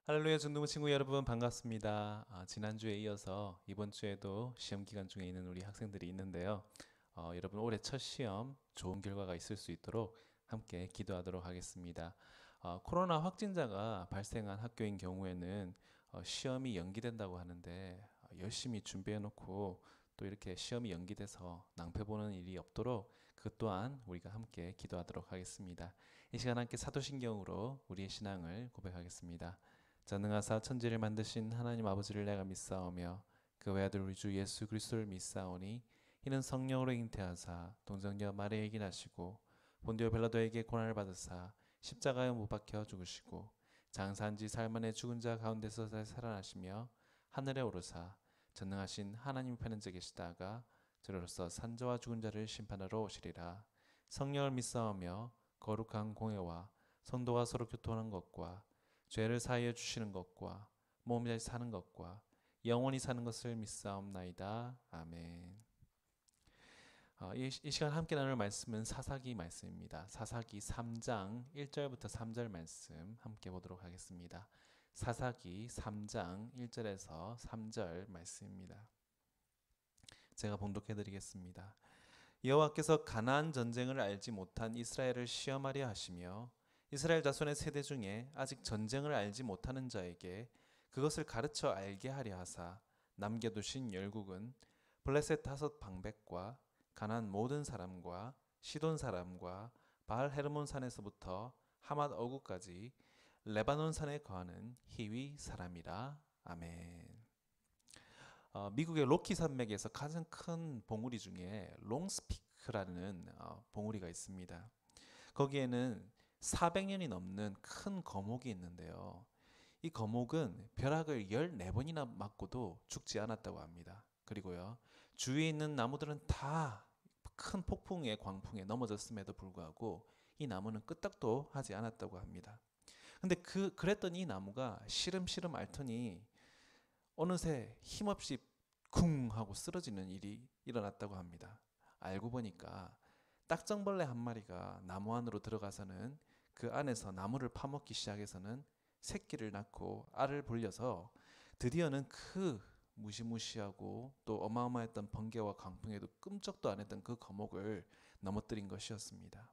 할렐루야 중동부 친구 여러분 반갑습니다. 지난주에 이어서 이번 주에도 시험 기간 중에 있는 우리 학생들이 있는데요. 여러분 올해 첫 시험 좋은 결과가 있을 수 있도록 함께 기도하도록 하겠습니다. 코로나 확진자가 발생한 학교인 경우에는 시험이 연기된다고 하는데 열심히 준비해 놓고 또 이렇게 시험이 연기돼서 낭패 보는 일이 없도록 그 또한 우리가 함께 기도하도록 하겠습니다. 이 시간 함께 사도신경으로 우리의 신앙을 고백하겠습니다. 전능하사 천지를 만드신 하나님 아버지를 내가 믿사오며 그 외아들 우리 주 예수 그리스도를 믿사오니 이는 성령으로 잉태하사 동정녀 마리아에게 나시고 본디오 빌라도에게 고난을 받으사 십자가에 못 박혀 죽으시고 장사한 지 사흘 만에 죽은 자 가운데서 살아나시며 하늘에 오르사 전능하신 하나님 편현재 계시다가 저로서 산자와 죽은 자를 심판하러 오시리라. 성령을 믿사오며 거룩한 공회와 성도가 서로 교통하는 것과 죄를 사하여 주시는 것과 몸이 사는 것과 영원히 사는 것을 믿사옵나이다. 아멘. 이 시간 함께 나눌 말씀은 사사기 말씀입니다. 사사기 3장 1절부터 3절 말씀 함께 보도록 하겠습니다. 사사기 3장 1절에서 3절 말씀입니다. 제가 봉독해 드리겠습니다. 여호와께서 가나안 전쟁을 알지 못한 이스라엘을 시험하려 하시며 이스라엘 자손의 세대 중에 아직 전쟁을 알지 못하는 자에게 그것을 가르쳐 알게 하려 하사 남겨두신 열국은 블레셋 다섯 방백과 가나안 모든 사람과 시돈 사람과 바알 헤르몬 산에서부터 하맛 어구까지 레바논 산에 거하는 히위 사람이라. 아멘. 미국의 로키 산맥에서 가장 큰 봉우리 중에 롱스피크라는 봉우리가 있습니다. 거기에는 400년이 넘는 큰 거목이 있는데요. 이 거목은 벼락을 14번이나 맞고도 죽지 않았다고 합니다. 그리고요, 주위에 있는 나무들은 다 큰 폭풍의 광풍에 넘어졌음에도 불구하고 이 나무는 끄떡도 하지 않았다고 합니다. 근데 그랬던 이 나무가 시름시름 앓더니 어느새 힘없이 쿵 하고 쓰러지는 일이 일어났다고 합니다. 알고 보니까 딱정벌레 한 마리가 나무 안으로 들어가서는 그 안에서 나무를 파먹기 시작해서는 새끼를 낳고 알을 불려서 드디어는 그 무시무시하고 또 어마어마했던 번개와 강풍에도 끔찍도 안 했던 그 거목을 넘어뜨린 것이었습니다.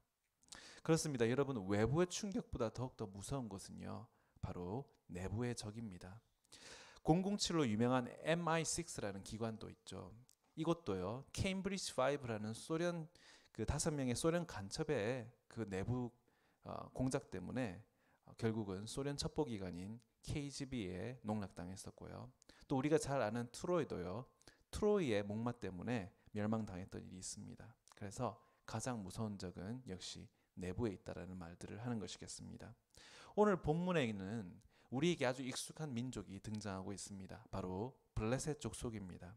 그렇습니다. 여러분, 외부의 충격보다 더욱더 무서운 것은요, 바로 내부의 적입니다. 007로 유명한 MI6라는 기관도 있죠. 이것도요, 케임브리지 5라는 소련 그 5명의 소련 간첩의 그 내부 공작 때문에 결국은 소련 첩보기관인 KGB에 농락당했었고요. 또 우리가 잘 아는 트로이도요, 트로이의 목마 때문에 멸망당했던 일이 있습니다. 그래서 가장 무서운 적은 역시 내부에 있다라는 말들을 하는 것이겠습니다. 오늘 본문에는 우리에게 아주 익숙한 민족이 등장하고 있습니다. 바로 블레셋 족속입니다.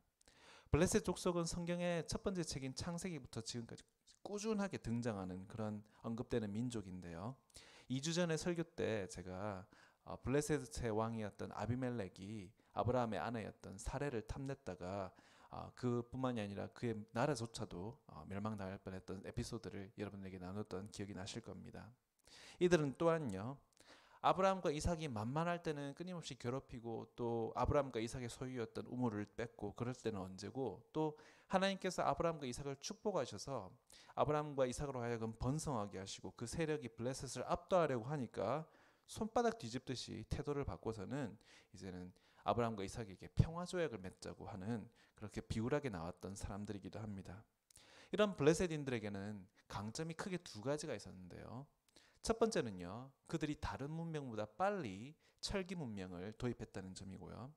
블레셋 족속은 성경의 첫 번째 책인 창세기부터 지금까지 꾸준하게 등장하는 그런 언급되는 민족인데요. 2주 전에 설교 때 제가 블레셋의 왕이었던 아비멜렉이 아브라함의 아내였던 사레를 탐냈다가 그뿐만이 아니라 그의 나라조차도 멸망당할 뻔했던 에피소드를 여러분에게 나눴던 기억이 나실 겁니다. 이들은 또한요, 아브라함과 이삭이 만만할 때는 끊임없이 괴롭히고 또 아브라함과 이삭의 소유였던 우물을 뺏고 그럴 때는 언제고, 또 하나님께서 아브라함과 이삭을 축복하셔서 아브라함과 이삭으로 하여금 번성하게 하시고 그 세력이 블레셋을 압도하려고 하니까 손바닥 뒤집듯이 태도를 바꿔서는 이제는 아브라함과 이삭에게 평화조약을 맺자고 하는, 그렇게 비굴하게 나왔던 사람들이기도 합니다. 이런 블레셋인들에게는 강점이 크게 두 가지가 있었는데요. 첫 번째는요, 그들이 다른 문명보다 빨리 철기 문명을 도입했다는 점이고요.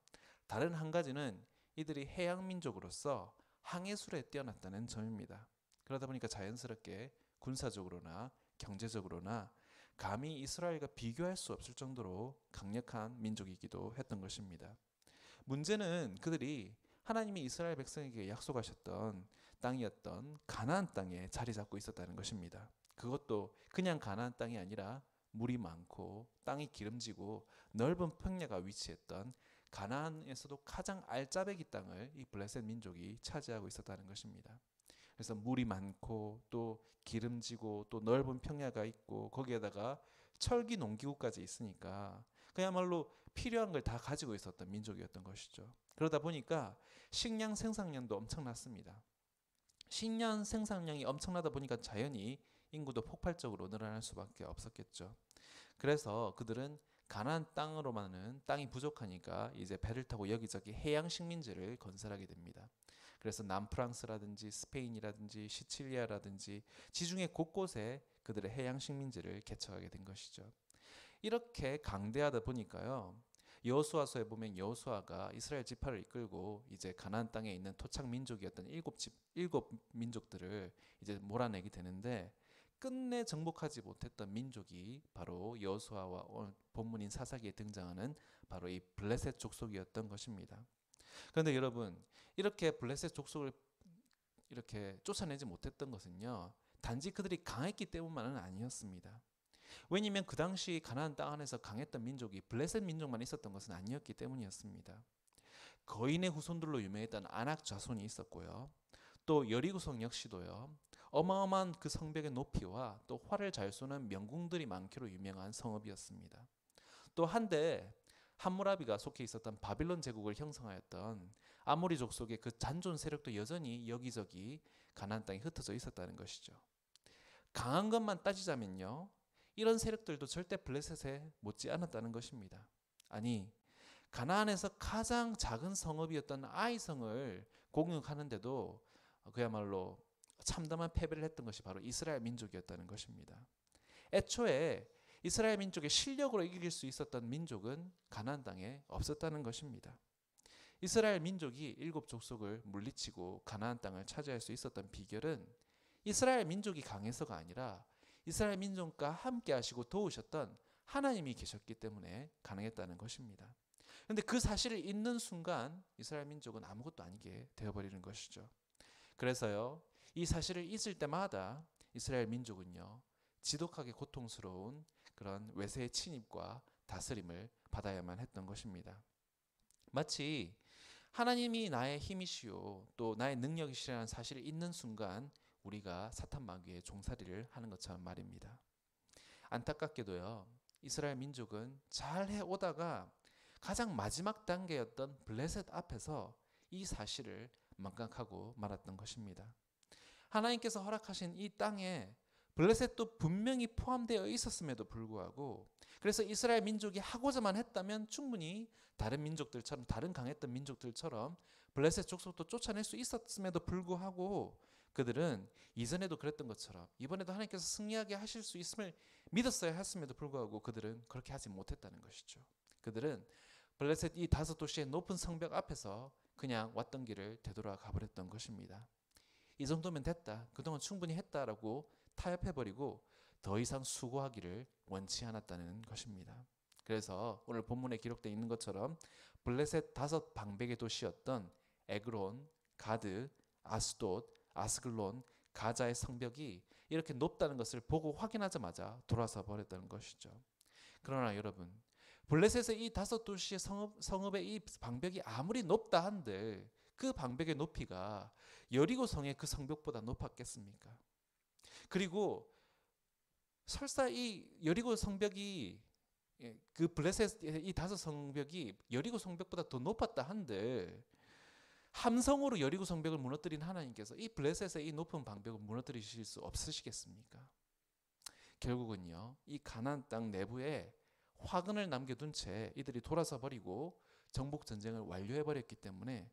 다른 한 가지는 이들이 해양민족으로서 항해술에 뛰어났다는 점입니다. 그러다 보니까 자연스럽게 군사적으로나 경제적으로나 감히 이스라엘과 비교할 수 없을 정도로 강력한 민족이기도 했던 것입니다. 문제는 그들이 하나님이 이스라엘 백성에게 약속하셨던 땅이었던 가나안 땅에 자리 잡고 있었다는 것입니다. 그것도 그냥 가나안 땅이 아니라 물이 많고 땅이 기름지고 넓은 평야가 위치했던 가나안에서도 가장 알짜배기 땅을 이 블레셋 민족이 차지하고 있었다는 것입니다. 그래서 물이 많고 또 기름지고 또 넓은 평야가 있고 거기에다가 철기 농기구까지 있으니까 그야말로 필요한 걸 다 가지고 있었던 민족이었던 것이죠. 그러다 보니까 식량 생산량도 엄청났습니다. 식량 생산량이 엄청나다 보니까 자연히 인구도 폭발적으로 늘어날 수밖에 없었겠죠. 그래서 그들은 가나안 땅으로만은 땅이 부족하니까 이제 배를 타고 여기저기 해양 식민지를 건설하게 됩니다. 그래서 남프랑스라든지 스페인이라든지 시칠리아라든지 지중해 곳곳에 그들의 해양 식민지를 개척하게 된 것이죠. 이렇게 강대하다 보니까요. 여호수아서에 보면 여호수아가 이스라엘 지파를 이끌고 이제 가나안 땅에 있는 토착 민족이었던 일곱 민족들을 이제 몰아내게 되는데 끝내 정복하지 못했던 민족이 바로 여호수아와 오늘 본문인 사사기에 등장하는 바로 이 블레셋 족속이었던 것입니다. 그런데 여러분 이렇게 블레셋 족속을 이렇게 쫓아내지 못했던 것은요. 단지 그들이 강했기 때문만은 아니었습니다. 왜냐하면 그 당시 가나안 땅 안에서 강했던 민족이 블레셋 민족만 있었던 것은 아니었기 때문이었습니다. 거인의 후손들로 유명했던 아낙 자손이 있었고요. 또 여리고성 역시도요. 어마어마한 그 성벽의 높이와 또 활을 잘 쏘는 명궁들이 많기로 유명한 성읍이었습니다. 또 한데 함무라비가 속해 있었던 바빌론 제국을 형성하였던 아모리 족속의 그 잔존 세력도 여전히 여기저기 가나안 땅에 흩어져 있었다는 것이죠. 강한 것만 따지자면요. 이런 세력들도 절대 블레셋에 못지 않았다는 것입니다. 아니 가나안에서 가장 작은 성읍이었던 아이성을 공격하는데도 그야말로 참담한 패배를 했던 것이 바로 이스라엘 민족이었다는 것입니다. 애초에 이스라엘 민족의 실력으로 이길 수 있었던 민족은 가나안 땅에 없었다는 것입니다. 이스라엘 민족이 일곱 족속을 물리치고 가나안 땅을 차지할 수 있었던 비결은 이스라엘 민족이 강해서가 아니라 이스라엘 민족과 함께 하시고 도우셨던 하나님이 계셨기 때문에 가능했다는 것입니다. 그런데 그 사실을 잊는 순간 이스라엘 민족은 아무것도 아니게 되어버리는 것이죠. 그래서요, 이 사실을 잊을 때마다 이스라엘 민족은요, 지독하게 고통스러운 그런 외세의 침입과 다스림을 받아야만 했던 것입니다. 마치 하나님이 나의 힘이시오 또 나의 능력이시라는 사실을 잊는 순간 우리가 사탄 마귀의 종살이를 하는 것처럼 말입니다. 안타깝게도요. 이스라엘 민족은 잘 해오다가 가장 마지막 단계였던 블레셋 앞에서 이 사실을 망각하고 말았던 것입니다. 하나님께서 허락하신 이 땅에 블레셋도 분명히 포함되어 있었음에도 불구하고 그래서 이스라엘 민족이 하고자만 했다면 충분히 다른 민족들처럼 다른 강했던 민족들처럼 블레셋 족속도 쫓아낼 수 있었음에도 불구하고 그들은 이전에도 그랬던 것처럼 이번에도 하나님께서 승리하게 하실 수 있음을 믿었어야 했음에도 불구하고 그들은 그렇게 하지 못했다는 것이죠. 그들은 블레셋 이 다섯 도시의 높은 성벽 앞에서 그냥 왔던 길을 되돌아가 버렸던 것입니다. 이 정도면 됐다. 그동안 충분히 했다라고 타협해버리고 더 이상 수고하기를 원치 않았다는 것입니다. 그래서 오늘 본문에 기록되어 있는 것처럼 블레셋 다섯 방백의 도시였던 에그론, 가드, 아스돗, 아스글론, 가자의 성벽이 이렇게 높다는 것을 보고 확인하자마자 돌아서 버렸다는 것이죠. 그러나 여러분 블레셋의 이 다섯 도시의 성읍의 이 방벽이 아무리 높다 한들 그 방벽의 높이가 여리고 성의 그 성벽보다 높았겠습니까? 그리고 설사 이 여리고 성벽이 그 블레셋 이 다섯 성벽이 여리고 성벽보다 더 높았다 한들 함성으로 여리고 성벽을 무너뜨린 하나님께서 이 블레셋의 이 높은 방벽을 무너뜨리실 수 없으시겠습니까? 결국은요 이 가나안 땅 내부에 화근을 남겨둔 채 이들이 돌아서 버리고 정복 전쟁을 완료해 버렸기 때문에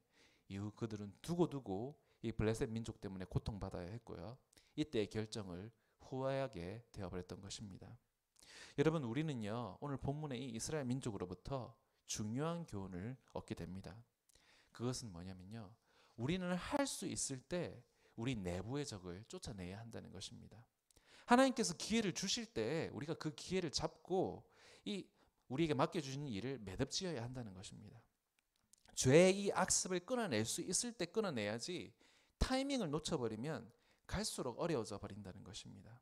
이후 그들은 두고두고 이 블레셋 민족 때문에 고통받아야 했고요. 이때의 결정을 후회하게 되어버렸던 것입니다. 여러분 우리는요 오늘 본문의 이 이스라엘 민족으로부터 중요한 교훈을 얻게 됩니다. 그것은 뭐냐면요. 우리는 할 수 있을 때 우리 내부의 적을 쫓아내야 한다는 것입니다. 하나님께서 기회를 주실 때 우리가 그 기회를 잡고 이 우리에게 맡겨주신 일을 매듭지어야 한다는 것입니다. 죄의 이 악습을 끊어낼 수 있을 때 끊어내야지 타이밍을 놓쳐버리면 갈수록 어려워져 버린다는 것입니다.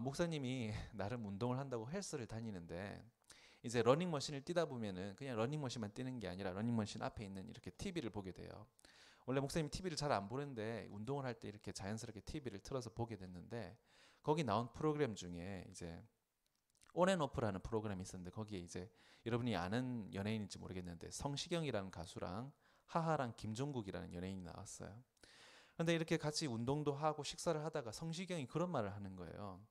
목사님이 나름 운동을 한다고 헬스를 다니는데 이제 러닝머신을 뛰다 보면은 그냥 러닝머신만 뛰는 게 아니라 러닝머신 앞에 있는 이렇게 TV를 보게 돼요. 원래 목사님이 TV를 잘 안 보는데 운동을 할 때 이렇게 자연스럽게 TV를 틀어서 보게 됐는데 거기 나온 프로그램 중에 이제 온앤오프라는 프로그램이 있었는데 거기에 이제 여러분이 아는 연예인인지 모르겠는데 성시경이라는 가수랑 하하랑 김종국이라는 연예인이 나왔어요. 근데 이렇게 같이 운동도 하고 식사를 하다가 성시경이 그런 말을 하는 거예요.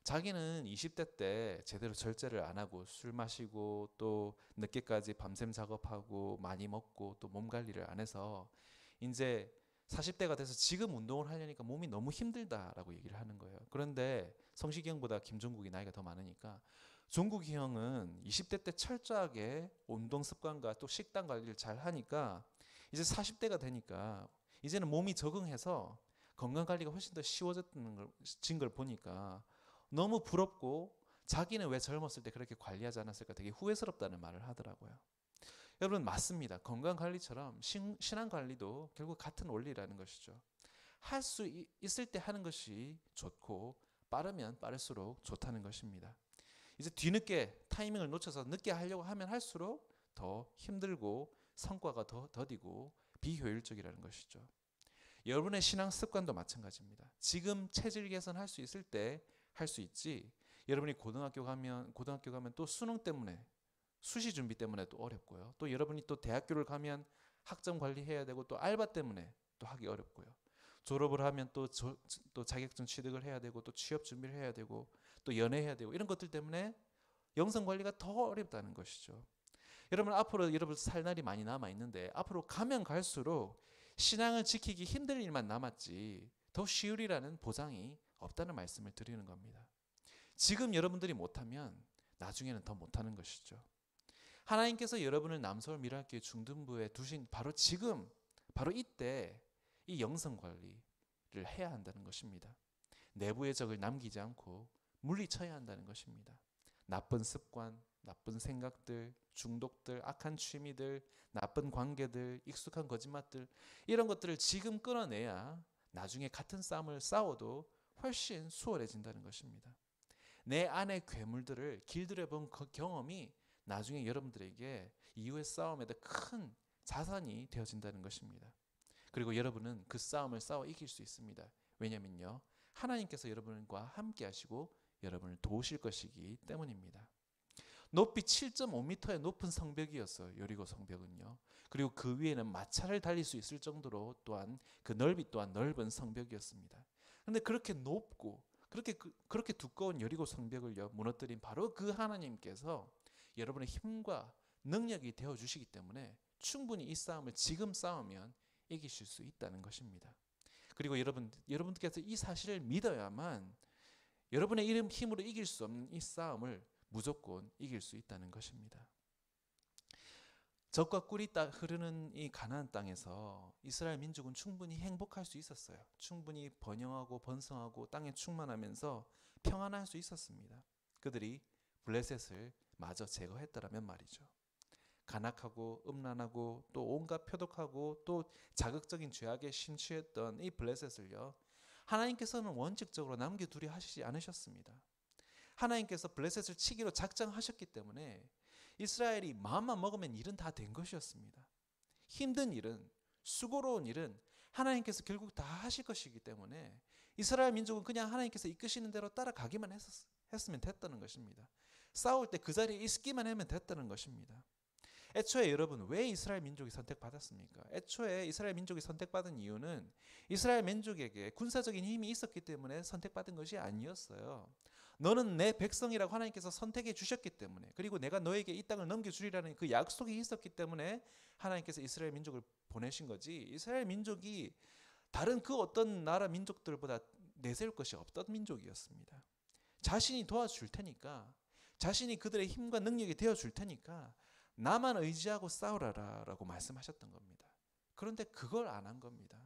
자기는 20대 때 제대로 절제를 안 하고 술 마시고 또 늦게까지 밤샘 작업하고 많이 먹고 또 몸 관리를 안 해서 이제 40대가 돼서 지금 운동을 하려니까 몸이 너무 힘들다라고 얘기를 하는 거예요. 그런데 성시경보다 김종국이 나이가 더 많으니까 종국이 형은 20대 때 철저하게 운동 습관과 또 식단 관리를 잘 하니까 이제 40대가 되니까 이제는 몸이 적응해서 건강 관리가 훨씬 더 쉬워졌다는 걸 보니까 너무 부럽고 자기는 왜 젊었을 때 그렇게 관리하지 않았을까 되게 후회스럽다는 말을 하더라고요. 여러분 맞습니다. 건강 관리처럼 신앙 관리도 결국 같은 원리라는 것이죠. 할 수 있을 때 하는 것이 좋고 빠르면 빠를수록 좋다는 것입니다. 이제 뒤늦게 타이밍을 놓쳐서 늦게 하려고 하면 할수록 더 힘들고 성과가 더 더디고 비효율적이라는 것이죠. 여러분의 신앙 습관도 마찬가지입니다. 지금 체질 개선할 수 있을 때 할 수 있지. 여러분이 고등학교 가면 또 수능 때문에 수시 준비 때문에 또 어렵고요. 또 여러분이 또 대학교를 가면 학점 관리해야 되고 또 알바 때문에 또 하기 어렵고요. 졸업을 하면 또 자격증 취득을 해야 되고 또 취업 준비를 해야 되고 또 연애해야 되고 이런 것들 때문에 영성 관리가 더 어렵다는 것이죠. 여러분 앞으로 여러분 살 날이 많이 남아 있는데 앞으로 가면 갈수록 신앙을 지키기 힘든 일만 남았지 더 쉬우리라는 보장이 없다는 말씀을 드리는 겁니다. 지금 여러분들이 못하면 나중에는 더 못하는 것이죠. 하나님께서 여러분을 남서울 미랄교회 중등부에 두신 바로 지금 바로 이때 이 영성 관리를 해야 한다는 것입니다. 내부의 적을 남기지 않고 물리쳐야 한다는 것입니다. 나쁜 습관, 나쁜 생각들, 중독들, 악한 취미들, 나쁜 관계들, 익숙한 거짓말들 이런 것들을 지금 끊어내야 나중에 같은 싸움을 싸워도 훨씬 수월해진다는 것입니다. 내 안의 괴물들을 길들여본 그 경험이 나중에 여러분들에게 이후의 싸움에도 큰 자산이 되어진다는 것입니다. 그리고 여러분은 그 싸움을 싸워 이길 수 있습니다. 왜냐면요, 하나님께서 여러분과 함께 하시고 여러분을 도우실 것이기 때문입니다. 높이 7.5m의 높은 성벽이었어요. 여리고 성벽은요. 그리고 그 위에는 마차를 달릴 수 있을 정도로 또한 그 넓이 또한 넓은 성벽이었습니다. 그런데 그렇게 높고 그렇게 두꺼운 여리고 성벽을요 무너뜨린 바로 그 하나님께서 여러분의 힘과 능력이 되어 주시기 때문에 충분히 이 싸움을 지금 싸우면 이기실 수 있다는 것입니다. 그리고 여러분께서 이 사실을 믿어야만 여러분의 힘으로 이길 수 없는 이 싸움을 무조건 이길 수 있다는 것입니다. 젖과 꿀이 흐르는 이 가나안 땅에서 이스라엘 민족은 충분히 행복할 수 있었어요. 충분히 번영하고 번성하고 땅에 충만하면서 평안할 수 있었습니다. 그들이 블레셋을 마저 제거했더라면 말이죠. 간악하고 음란하고 또 온갖 표독하고 또 자극적인 죄악에 심취했던 이 블레셋을요, 하나님께서는 원칙적으로 남겨두려 하시지 않으셨습니다. 하나님께서 블레셋을 치기로 작정하셨기 때문에 이스라엘이 마음만 먹으면 일은 다 된 것이었습니다. 힘든 일은, 수고로운 일은 하나님께서 결국 다 하실 것이기 때문에 이스라엘 민족은 그냥 하나님께서 이끄시는 대로 따라가기만 했으면 됐다는 것입니다. 싸울 때 그 자리에 있기만 하면 됐다는 것입니다. 애초에 여러분 왜 이스라엘 민족이 선택받았습니까? 애초에 이스라엘 민족이 선택받은 이유는 이스라엘 민족에게 군사적인 힘이 있었기 때문에 선택받은 것이 아니었어요. 너는 내 백성이라고 하나님께서 선택해 주셨기 때문에, 그리고 내가 너에게 이 땅을 넘겨주리라는 그 약속이 있었기 때문에 하나님께서 이스라엘 민족을 보내신 거지, 이스라엘 민족이 다른 그 어떤 나라 민족들보다 내세울 것이 없던 민족이었습니다. 자신이 도와줄 테니까, 자신이 그들의 힘과 능력이 되어줄 테니까 나만 의지하고 싸우라라 라고 말씀하셨던 겁니다. 그런데 그걸 안 한 겁니다.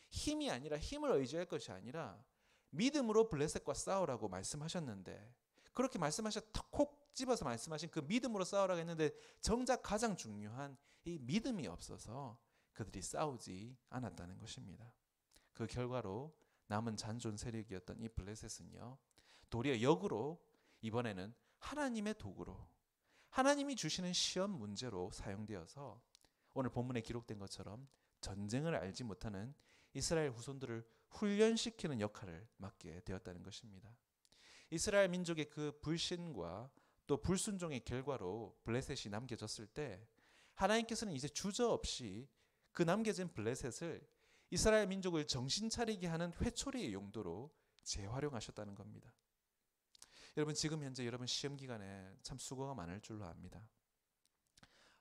힘이 아니라, 힘을 의지할 것이 아니라 믿음으로 블레셋과 싸우라고 말씀하셨는데, 그렇게 콕 집어서 말씀하신 그 믿음으로 싸우라고 했는데 정작 가장 중요한 이 믿음이 없어서 그들이 싸우지 않았다는 것입니다. 그 결과로 남은 잔존 세력이었던 이 블레셋은요, 도리어 역으로 이번에는 하나님의 도구로, 하나님이 주시는 시험 문제로 사용되어서 오늘 본문에 기록된 것처럼 전쟁을 알지 못하는 이스라엘 후손들을 훈련시키는 역할을 맡게 되었다는 것입니다. 이스라엘 민족의 그 불신과 또 불순종의 결과로 블레셋이 남겨졌을 때 하나님께서는 이제 주저없이 그 남겨진 블레셋을 이스라엘 민족을 정신 차리게 하는 회초리의 용도로 재활용하셨다는 겁니다. 여러분 지금 현재 여러분 시험 기간에 참 수고가 많을 줄로 압니다.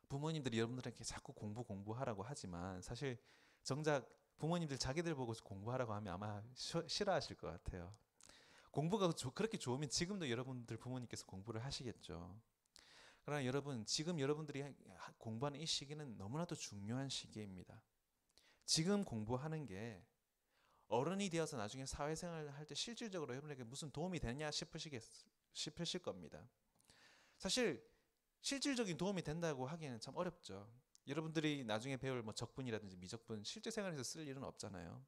부모님들이 여러분들에게 자꾸 공부하라고 하지만 사실 정작 부모님들 자기들 보고 공부하라고 하면 아마 싫어하실 것 같아요. 공부가 그렇게 좋으면 지금도 여러분들 부모님께서 공부를 하시겠죠. 그러나 여러분 지금 여러분들이 공부하는 이 시기는 너무나도 중요한 시기입니다. 지금 공부하는 게 어른이 되어서 나중에 사회생활을 할 때 실질적으로 여러분에게 무슨 도움이 되냐 싶으실 겁니다. 사실 실질적인 도움이 된다고 하기에는 참 어렵죠. 여러분들이 나중에 배울 뭐 적분이라든지 미적분 실제 생활에서 쓸 일은 없잖아요.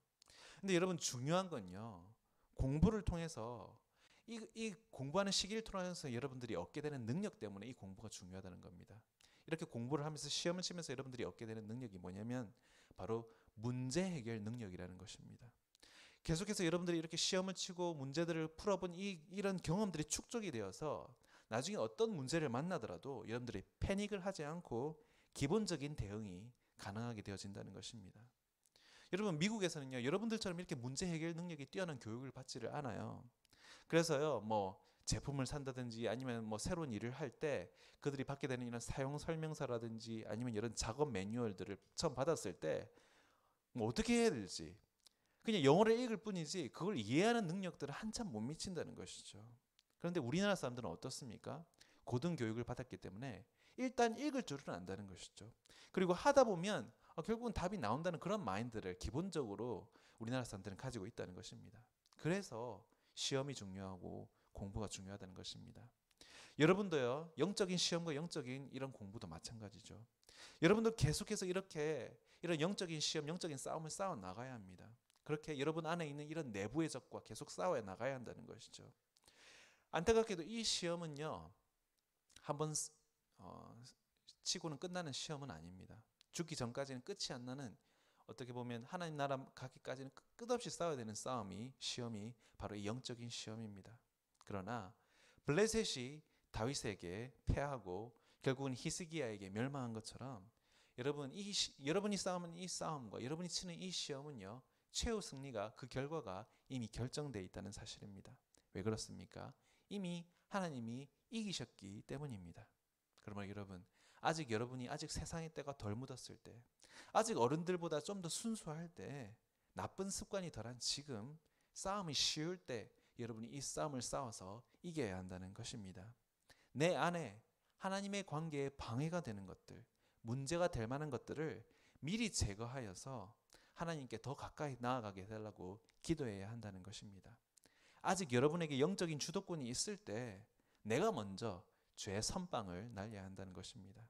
근데 여러분 중요한 건요. 공부를 통해서 이 공부하는 시기를 통해서 여러분들이 얻게 되는 능력 때문에 이 공부가 중요하다는 겁니다. 이렇게 공부를 하면서 시험을 치면서 여러분들이 얻게 되는 능력이 뭐냐면 바로 문제 해결 능력이라는 것입니다. 계속해서 여러분들이 이렇게 시험을 치고 문제들을 풀어본 이런 경험들이 축적이 되어서 나중에 어떤 문제를 만나더라도 여러분들이 패닉을 하지 않고 기본적인 대응이 가능하게 되어진다는 것입니다. 여러분 미국에서는요 여러분들처럼 이렇게 문제 해결 능력이 뛰어난 교육을 받지를 않아요. 그래서요 뭐 제품을 산다든지 아니면 뭐 새로운 일을 할 때 그들이 받게 되는 이런 사용 설명서라든지 아니면 이런 작업 매뉴얼들을 처음 받았을 때 뭐 어떻게 해야 될지 그냥 영어를 읽을 뿐이지 그걸 이해하는 능력들은 한참 못 미친다는 것이죠. 그런데 우리나라 사람들은 어떻습니까? 고등교육을 받았기 때문에 일단 읽을 줄은 안다는 것이죠. 그리고 하다 보면 결국은 답이 나온다는 그런 마인드를 기본적으로 우리나라 사람들은 가지고 있다는 것입니다. 그래서 시험이 중요하고 공부가 중요하다는 것입니다. 여러분도요 영적인 시험과 영적인 이런 공부도 마찬가지죠. 여러분도 계속해서 이렇게 이런 영적인 시험, 영적인 싸움을 싸워 나가야 합니다. 그렇게 여러분 안에 있는 이런 내부의 적과 계속 싸워 나가야 한다는 것이죠. 안타깝게도 이 시험은요 한번 치고는 끝나는 시험은 아닙니다. 죽기 전까지는 끝이 안 나는 어떻게 보면 하나님 나라 가기까지는 끝없이 싸워야 되는 시험이 바로 이 영적인 시험입니다. 그러나 블레셋이 다윗에게 패하고 결국은 히스기야에게 멸망한 것처럼 여러분이 싸우는 이 싸움과 여러분이 치는 이 시험은요 최후 승리가 그 결과가 이미 결정되어 있다는 사실입니다. 왜 그렇습니까? 이미 하나님이 이기셨기 때문입니다. 그러면 여러분이 아직 세상의 때가 덜 묻었을 때 아직 어른들보다 좀 더 순수할 때 나쁜 습관이 덜한 지금 싸움이 쉬울 때 여러분이 이 싸움을 싸워서 이겨야 한다는 것입니다. 내 안에 하나님의 관계에 방해가 되는 것들 문제가 될 만한 것들을 미리 제거하여서 하나님께 더 가까이 나아가게 해달라고 기도해야 한다는 것입니다. 아직 여러분에게 영적인 주도권이 있을 때 내가 먼저 죄의 선빵을 날려야 한다는 것입니다.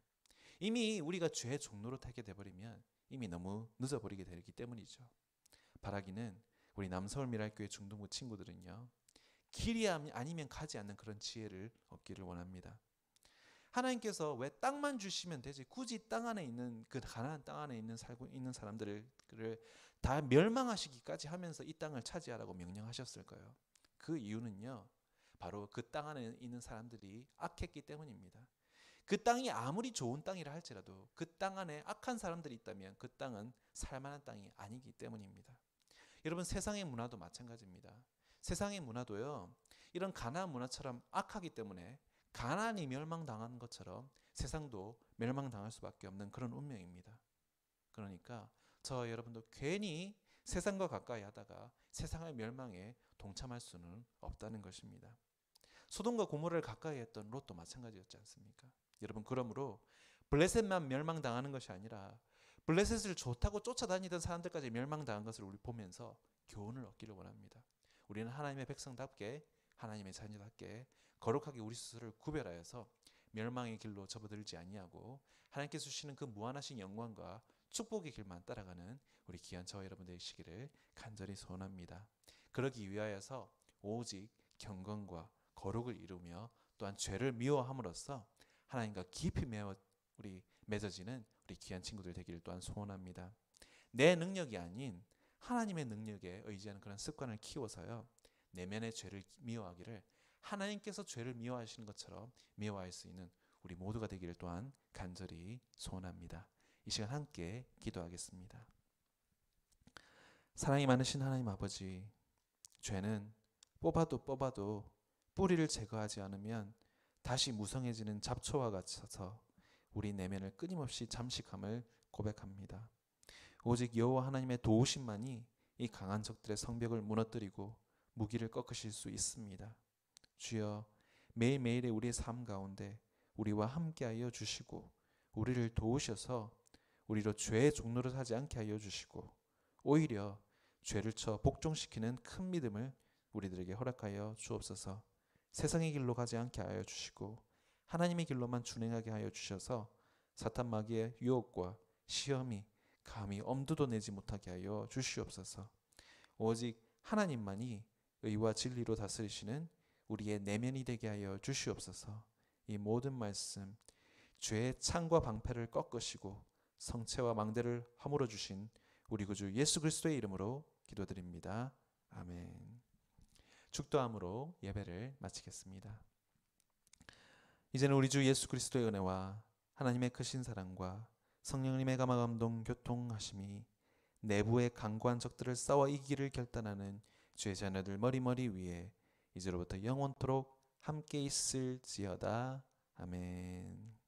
이미 우리가 죄의 종로로 타게 돼버리면 이미 너무 늦어버리게 되기 때문이죠. 바라기는 우리 남서울미랄교회 중동부 친구들은요 길이 아니면 가지 않는 그런 지혜를 얻기를 원합니다. 하나님께서 왜 땅만 주시면 되지 굳이 땅 안에 있는 그 가나안 땅 안에 살고 있는 사람들을 다 멸망하시기까지 하면서 이 땅을 차지하라고 명령하셨을까요? 그 이유는요 바로 그 땅 안에 있는 사람들이 악했기 때문입니다. 그 땅이 아무리 좋은 땅이라 할지라도 그 땅 안에 악한 사람들이 있다면 그 땅은 살만한 땅이 아니기 때문입니다. 여러분 세상의 문화도 마찬가지입니다. 세상의 문화도요 이런 가나안 문화처럼 악하기 때문에 가나안이 멸망당한 것처럼 세상도 멸망당할 수밖에 없는 그런 운명입니다. 그러니까 저 여러분도 괜히 세상과 가까이 하다가 세상의 멸망에 동참할 수는 없다는 것입니다. 소돔과 고모라를 가까이 했던 롯도 마찬가지였지 않습니까? 여러분 그러므로 블레셋만 멸망당하는 것이 아니라 블레셋을 좋다고 쫓아다니던 사람들까지 멸망당한 것을 우리 보면서 교훈을 얻기를 원합니다. 우리는 하나님의 백성답게 하나님의 자녀답게 거룩하게 우리 스스로를 구별하여서 멸망의 길로 접어들지 아니하고 하나님께서 주시는 그 무한하신 영광과 축복의 길만 따라가는 우리 귀한 저와 여러분 되시기를 간절히 소원합니다. 그러기 위하여서 오직 경건과 거룩을 이루며 또한 죄를 미워함으로써 하나님과 깊이 맺어지는 우리 귀한 친구들 되기를 또한 소원합니다. 내 능력이 아닌 하나님의 능력에 의지하는 그런 습관을 키워서요 내면의 죄를 미워하기를 하나님께서 죄를 미워하시는 것처럼 미워할 수 있는 우리 모두가 되기를 또한 간절히 소원합니다. 이 시간 함께 기도하겠습니다. 사랑이 많으신 하나님 아버지, 죄는 뽑아도 뿌리를 제거하지 않으면 다시 무성해지는 잡초와 같아서 우리 내면을 끊임없이 잠식함을 고백합니다. 오직 여호와 하나님의 도우심만이 이 강한 적들의 성벽을 무너뜨리고 무기를 꺾으실 수 있습니다. 주여, 매일매일의 우리의 삶 가운데 우리와 함께하여 주시고 우리를 도우셔서 우리로 죄의 종로를 하지 않게 하여 주시고 오히려 죄를 쳐 복종시키는 큰 믿음을 우리들에게 허락하여 주옵소서. 세상의 길로 가지 않게 하여 주시고 하나님의 길로만 준행하게 하여 주셔서 사탄 마귀의 유혹과 시험이 감히 엄두도 내지 못하게 하여 주시옵소서. 오직 하나님만이 의와 진리로 다스리시는 우리의 내면이 되게 하여 주시옵소서. 이 모든 말씀 죄의 창과 방패를 꺾으시고 성체와 망대를 허물어 주신 우리 구주 예수 그리스도의 이름으로 기도드립니다. 아멘. 축도함으로 예배를 마치겠습니다. 이제는 우리 주 예수 그리스도의 은혜와 하나님의 크신 사랑과 성령님의 감화감동 교통하심이 내부의 강고한 적들을 싸워 이기기를 결단하는 주의 자녀들 머리머리 위에 이제로부터 영원토록 함께 있을지어다. 아멘.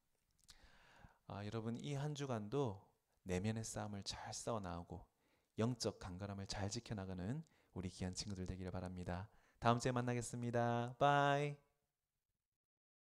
여러분, 이 한 주간도 내면의 싸움을 잘 싸워 나오고 영적 강건함을 잘 지켜나가는 우리 귀한 친구들 되기를 바랍니다. 다음 주에 만나겠습니다. 바이.